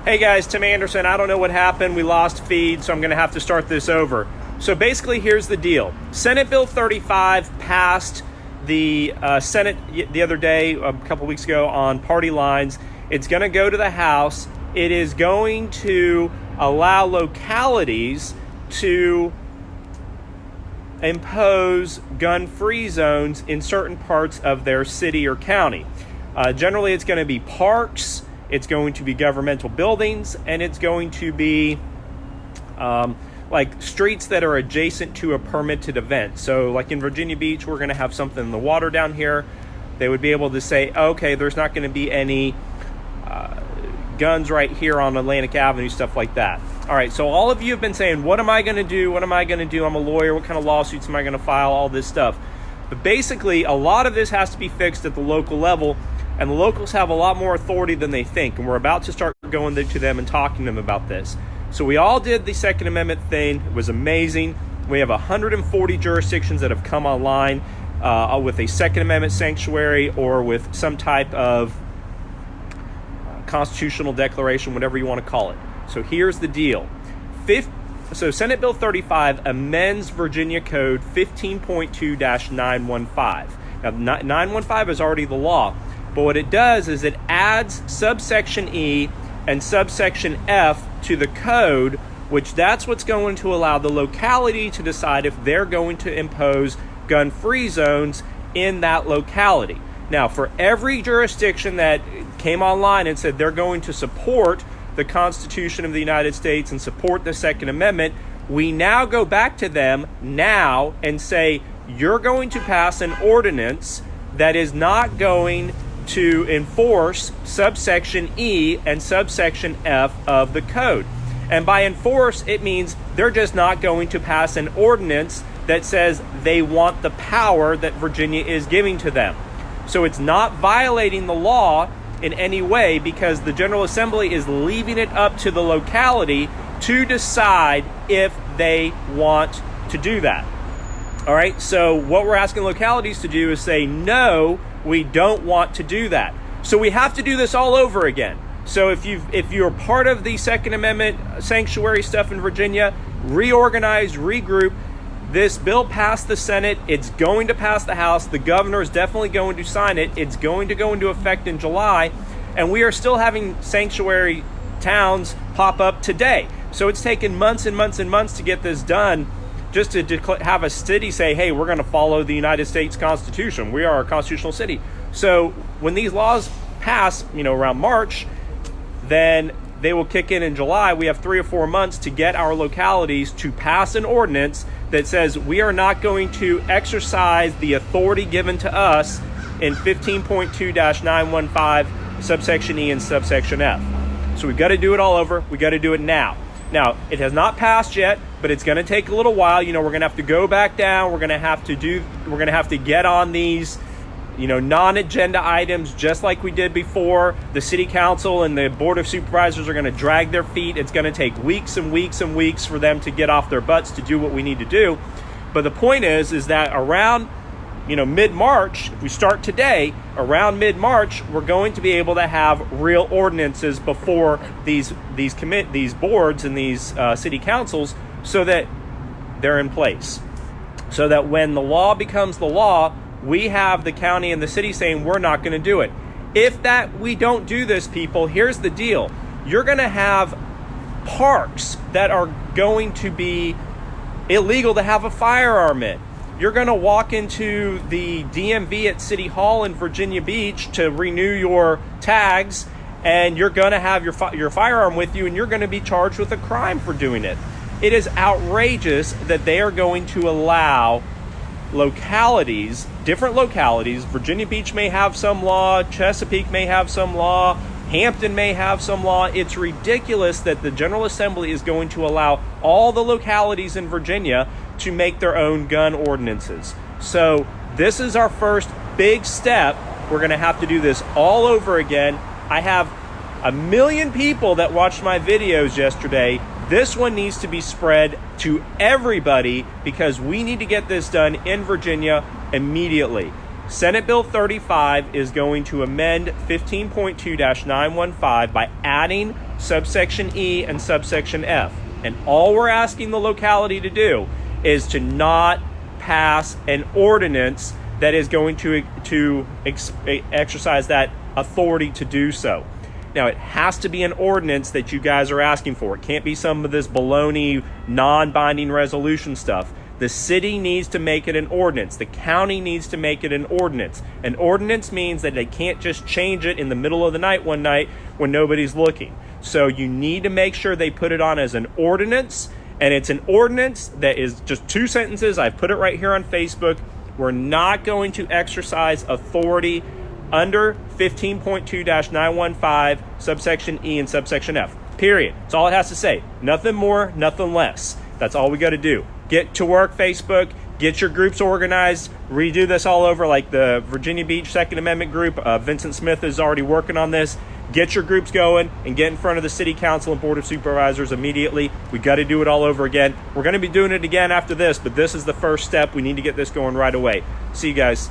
Hey guys, Tim Anderson. I don't know what happened. We lost feed, so I'm going to have to start this over. So basically, here's the deal. Senate Bill 35 passed the Senate the other day, a couple weeks ago, on party lines. It's going to go to the House. It is going to allow localities to impose gun-free zones in certain parts of their city or county. Generally, it's going to be parks, it's going to be governmental buildings, and it's going to be like streets that are adjacent to a permitted event. So like in Virginia Beach, we're going to have something in the water down here. They would be able to say, okay, there's not going to be any guns right here on Atlantic Avenue, stuff like that. All right, so all of you have been saying, what am I going to do? What am I going to do? I'm a lawyer. What kind of lawsuits am I going to file? All this stuff. But basically, a lot of this has to be fixed at the local level, and the locals have a lot more authority than they think, and we're about to start going to them and talking to them about this. So we all did the Second Amendment thing. It was amazing. We have 140 jurisdictions that have come online with a Second Amendment sanctuary or with some type of constitutional declaration, whatever you want to call it. So here's the deal. So Senate Bill 35 amends Virginia Code 15.2-915. Now, 915 is already the law, but what it does is it adds subsection E and subsection F to the code, which that's what's going to allow the locality to decide if they're going to impose gun-free zones in that locality. Now, for every jurisdiction that came online and said they're going to support the Constitution of the United States and support the Second Amendment, we now go back to them now and say, you're going to pass an ordinance that is not going to enforce subsection E and subsection F of the code. And by enforce, it means they're just not going to pass an ordinance that says they want the power that Virginia is giving to them. So it's not violating the law in any way, because the General Assembly is leaving it up to the locality to decide if they want to do that. All right, so what we're asking localities to do is say, no, we don't want to do that. So we have to do this all over again. So if you're part of the Second Amendment sanctuary stuff in Virginia, reorganize, regroup. This bill passed the Senate. It's going to pass the House. The governor is definitely going to sign it. It's going to go into effect in July. And we are still having sanctuary towns pop up today. So it's taken months and months and months to get this done, just to have a city say, hey, we're going to follow the United States Constitution. We are a constitutional city. So when these laws pass, around March, then they will kick in July. We have 3 or 4 months to get our localities to pass an ordinance that says we are not going to exercise the authority given to us in 15.2-915 subsection E and subsection F. So we've got to do it all over. We've got to do it now. Now, it has not passed yet, but it's going to take a little while. We're going to have to go back down. We're going to have to get on these non-agenda items, just like we did before. The city council and the board of supervisors are going to drag their feet. It's going to take weeks and weeks and weeks for them to get off their butts to do what we need to do. But the point is that around, mid-March, if we start today, around mid-March, we're going to be able to have real ordinances before these boards and these city councils, so that they're in place. So that when the law becomes the law, we have the county and the city saying we're not going to do it. If we don't do this, people, here's the deal. You're going to have parks that are going to be illegal to have a firearm in. You're going to walk into the DMV at City Hall in Virginia Beach to renew your tags, and you're going to have your firearm with you, and you're going to be charged with a crime for doing it. It is outrageous that they are going to allow localities, different localities. Virginia Beach may have some law, Chesapeake may have some law, Hampton may have some law. It's ridiculous that the General Assembly is going to allow all the localities in Virginia to make their own gun ordinances. So this is our first big step. We're going to have to do this all over again. I have 1 million people that watched my videos yesterday. This one needs to be spread to everybody, because we need to get this done in Virginia immediately. Senate Bill 35 is going to amend 15.2-915 by adding subsection E, and subsection F. And all we're asking the locality to do is to not pass an ordinance that is going to exercise that authority to do so. Now, it has to be an ordinance that you guys are asking for. It can't be some of this baloney, non-binding resolution stuff. The city needs to make it an ordinance. The county needs to make it an ordinance. An ordinance means that they can't just change it in the middle of the night one night when nobody's looking. So you need to make sure they put it on as an ordinance, and it's an ordinance that is just 2 sentences. I've put it right here on Facebook. We're not going to exercise authority under 15.2-915, subsection E and subsection F. Period. That's all it has to say. Nothing more, nothing less. That's all we got to do. Get to work, Facebook. Get your groups organized. Redo this all over, like the Virginia Beach Second Amendment group. Vincent Smith is already working on this. Get your groups going and get in front of the City Council and Board of Supervisors immediately. We got to do it all over again. We're going to be doing it again after this, but this is the first step. We need to get this going right away. See you guys.